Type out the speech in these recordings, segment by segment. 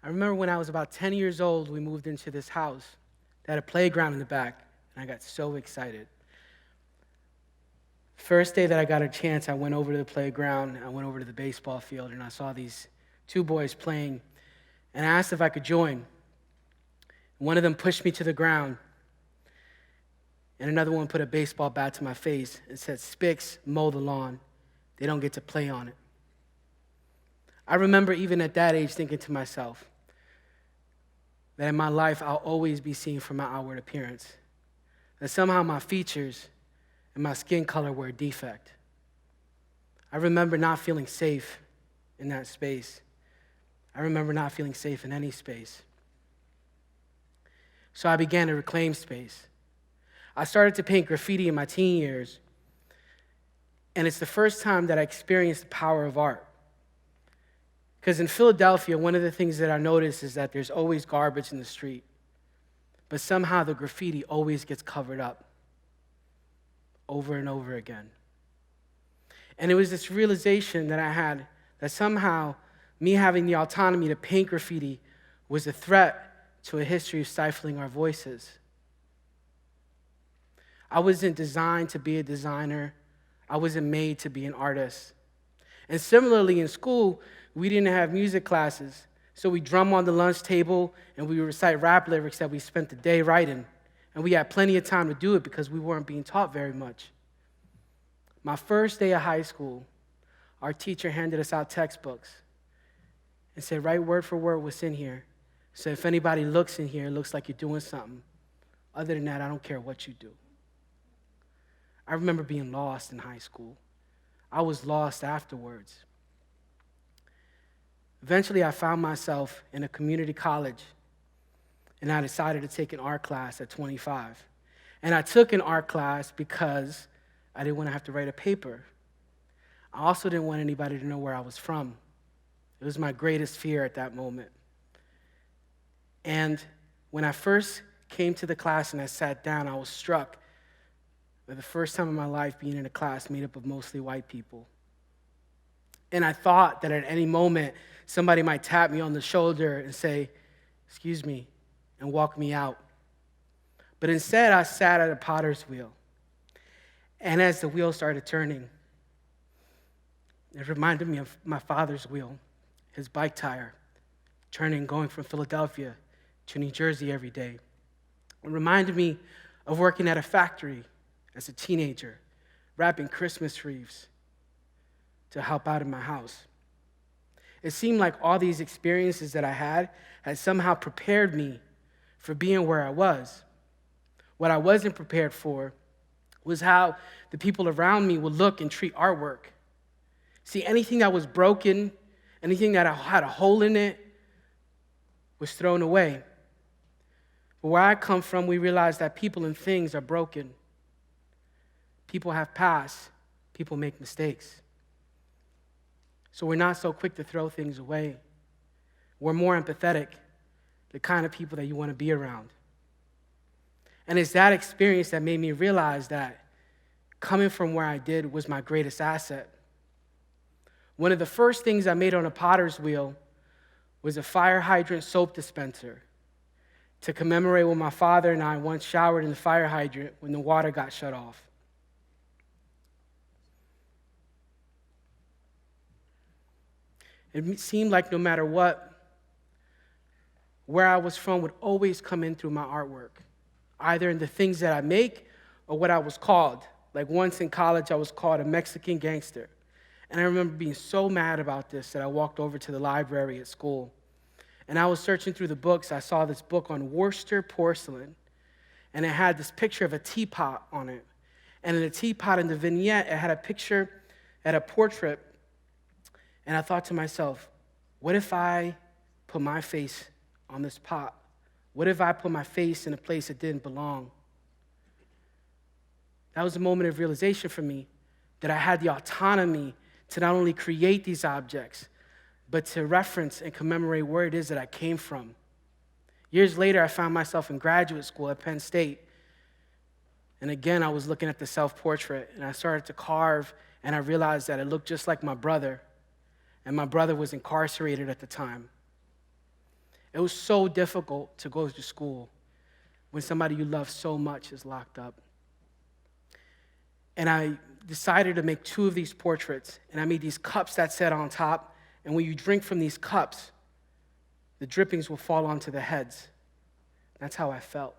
I remember when I was about 10 years old, we moved into this house that had a playground in the back, and I got so excited. First day that I got a chance, I went over to the playground, I went over to the baseball field, and I saw these two boys playing, and I asked if I could join. One of them pushed me to the ground, and another one put a baseball bat to my face and said, "Spicks mow the lawn. They don't get to play on it." I remember even at that age thinking to myself that in my life I'll always be seen for my outward appearance, that somehow my features and my skin color were a defect. I remember not feeling safe in that space. I remember not feeling safe in any space. So I began to reclaim space. I started to paint graffiti in my teen years, and it's the first time that I experienced the power of art. Because in Philadelphia, one of the things that I noticed is that there's always garbage in the street, but somehow the graffiti always gets covered up over and over again. And it was this realization that I had that somehow me having the autonomy to paint graffiti was a threat to a history of stifling our voices. I wasn't designed to be a designer. I wasn't made to be an artist. And similarly, in school, we didn't have music classes, so we drum on the lunch table and we recite rap lyrics that we spent the day writing. And we had plenty of time to do it because we weren't being taught very much. My first day of high school, our teacher handed us out textbooks and said, write word for word what's in here. So if anybody looks in here, it looks like you're doing something. Other than that, I don't care what you do. I remember being lost in high school. I was lost afterwards. Eventually, I found myself in a community college, and I decided to take an art class at 25. And I took an art class because I didn't want to have to write a paper. I also didn't want anybody to know where I was from. It was my greatest fear at that moment. And when I first came to the class and I sat down, I was struck for the first time in my life being in a class made up of mostly white people. And I thought that at any moment, somebody might tap me on the shoulder and say, "Excuse me," and walk me out. But instead, I sat at a potter's wheel. And as the wheel started turning, it reminded me of my father's wheel, his bike tire, turning, going from Philadelphia to New Jersey every day. It reminded me of working at a factory as a teenager, wrapping Christmas wreaths to help out in my house. It seemed like all these experiences that I had somehow prepared me for being where I was. What I wasn't prepared for was how the people around me would look and treat artwork. See, anything that was broken, anything that had a hole in it, was thrown away. But where I come from, we realize that people and things are broken. People have past. People make mistakes. So we're not so quick to throw things away. We're more empathetic, the kind of people that you want to be around. And it's that experience that made me realize that coming from where I did was my greatest asset. One of the first things I made on a potter's wheel was a fire hydrant soap dispenser to commemorate when my father and I once showered in the fire hydrant when the water got shut off. It seemed like no matter what, where I was from would always come in through my artwork, either in the things that I make or what I was called. Like once in college, I was called a Mexican gangster. And I remember being so mad about this that I walked over to the library at school. And I was searching through the books. I saw this book on Worcester porcelain. And it had this picture of a teapot on it. And in the teapot, in the vignette, it had a picture, it had a portrait. And I thought to myself, what if I put my face on this pot? What if I put my face in a place that didn't belong? That was a moment of realization for me that I had the autonomy to not only create these objects, but to reference and commemorate where it is that I came from. Years later, I found myself in graduate school at Penn State. And again, I was looking at the self-portrait, and I started to carve, and I realized that it looked just like my brother, and my brother was incarcerated at the time. It was so difficult to go to school when somebody you love so much is locked up. And I decided to make 2 of these portraits, and I made these cups that sat on top, and when you drink from these cups, the drippings will fall onto the heads. That's how I felt.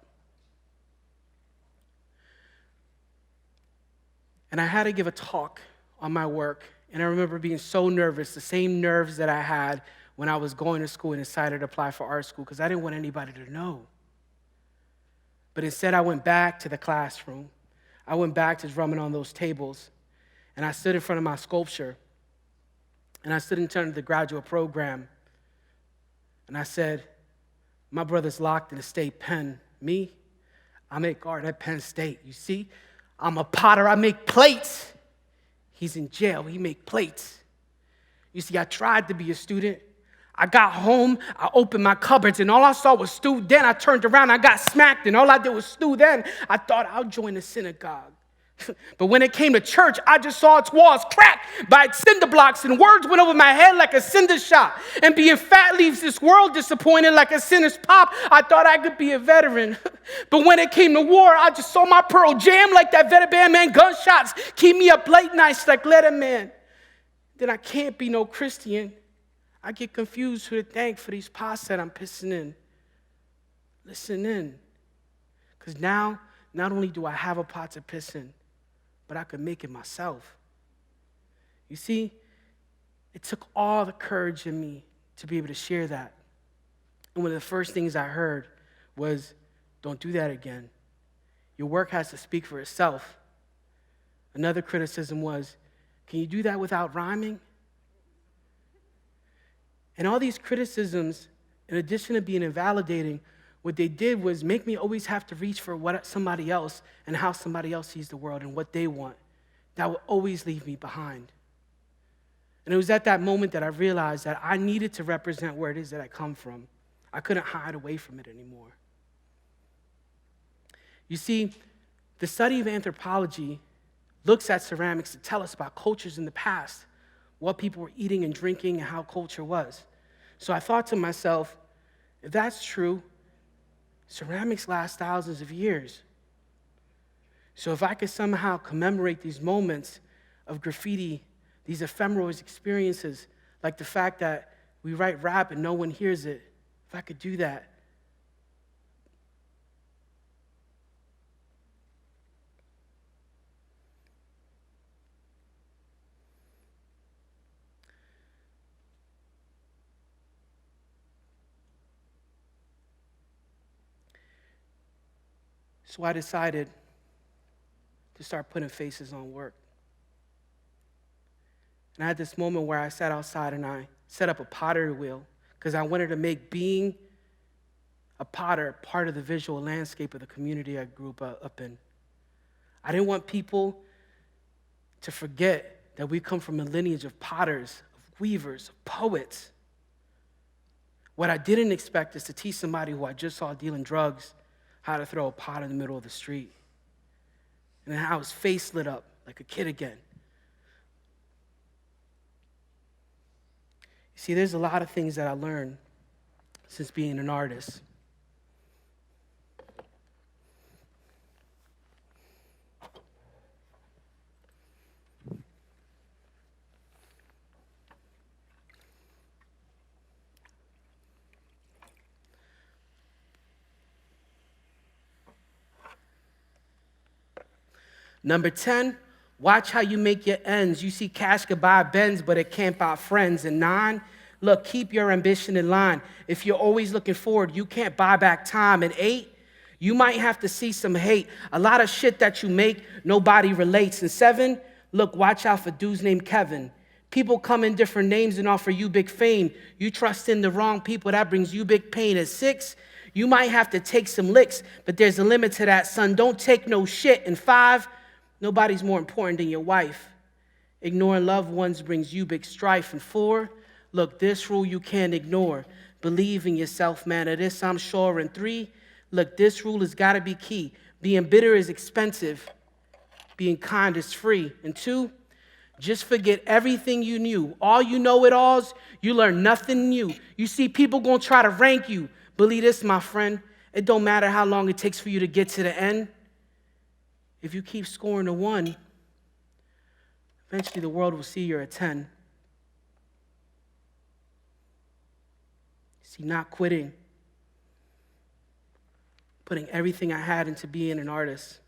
And I had to give a talk on my work, and I remember being so nervous, the same nerves that I had when I was going to school and decided to apply for art school, because I didn't want anybody to know. But instead, I went back to the classroom. I went back to drumming on those tables, and I stood in front of my sculpture, and I stood in front of the graduate program, and I said, my brother's locked in the state pen. Me, I make art at Penn State. You see, I'm a potter, I make plates. He's in jail, he make plates. You see, I tried to be a student. I got home, I opened my cupboards, and all I saw was stew. Then I turned around, I got smacked, and all I did was stew. Then I thought I'll join the synagogue. But when it came to church, I just saw its walls cracked by cinder blocks, and words went over my head like a cinder shot. And being fat leaves this world disappointed like a sinner's pop. I thought I could be a veteran. But when it came to war, I just saw my pearl jam like that veteran man. Gunshots keep me up late nights like Letterman. Then I can't be no Christian. I get confused who to thank for these pots that I'm pissing in. Listen in. Because now, not only do I have a pot to piss in, but I could make it myself. You see, it took all the courage in me to be able to share that. And one of the first things I heard was, don't do that again. Your work has to speak for itself. Another criticism was, can you do that without rhyming? And all these criticisms, in addition to being invalidating, what they did was make me always have to reach for what somebody else and how somebody else sees the world and what they want. That would always leave me behind. And it was at that moment that I realized that I needed to represent where it is that I come from. I couldn't hide away from it anymore. You see, the study of anthropology looks at ceramics to tell us about cultures in the past, what people were eating and drinking and how culture was. So I thought to myself, if that's true, ceramics last thousands of years. So if I could somehow commemorate these moments of graffiti, these ephemeral experiences, like the fact that we write rap and no one hears it, if I could do that. So I decided to start putting faces on work. And I had this moment where I sat outside and I set up a pottery wheel because I wanted to make being a potter part of the visual landscape of the community I grew up in. I didn't want people to forget that we come from a lineage of potters, of weavers, of poets. What I didn't expect is to teach somebody who I just saw dealing drugs how to throw a pot in the middle of the street. And then how his face lit up like a kid again. You see, there's a lot of things that I learned since being an artist. Number 10, watch how you make your ends. You see cash could buy Benz, but it can't buy friends. And 9, look, keep your ambition in line. If you're always looking forward, you can't buy back time. And 8, you might have to see some hate. A lot of shit that you make, nobody relates. And 7, look, watch out for dudes named Kevin. People come in different names and offer you big fame. You trust in the wrong people, that brings you big pain. And 6, you might have to take some licks, but there's a limit to that, son. Don't take no shit. And 5, nobody's more important than your wife. Ignoring loved ones brings you big strife. And 4, look, this rule you can't ignore. Believe in yourself, man. Of this I'm sure. And 3, look, this rule has got to be key. Being bitter is expensive. Being kind is free. And 2, Just forget everything you knew. All you know-it-alls, you learn nothing new. You see people going to try to rank you. Believe this, my friend. It don't matter how long it takes for you to get to the end. If you keep scoring a 1, eventually the world will see you're a 10. See, not quitting, putting everything I had into being an artist,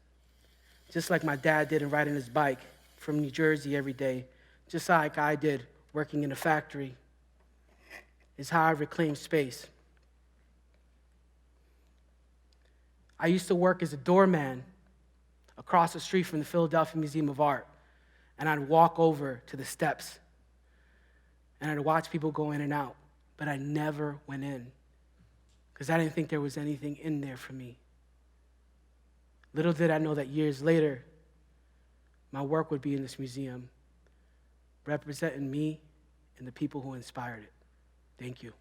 just like my dad did in riding his bike from New Jersey every day, just like I did working in a factory, is how I reclaimed space. I used to work as a doorman across the street from the Philadelphia Museum of Art, and I'd walk over to the steps, and I'd watch people go in and out, but I never went in because I didn't think there was anything in there for me. Little did I know that years later, my work would be in this museum, representing me and the people who inspired it. Thank you.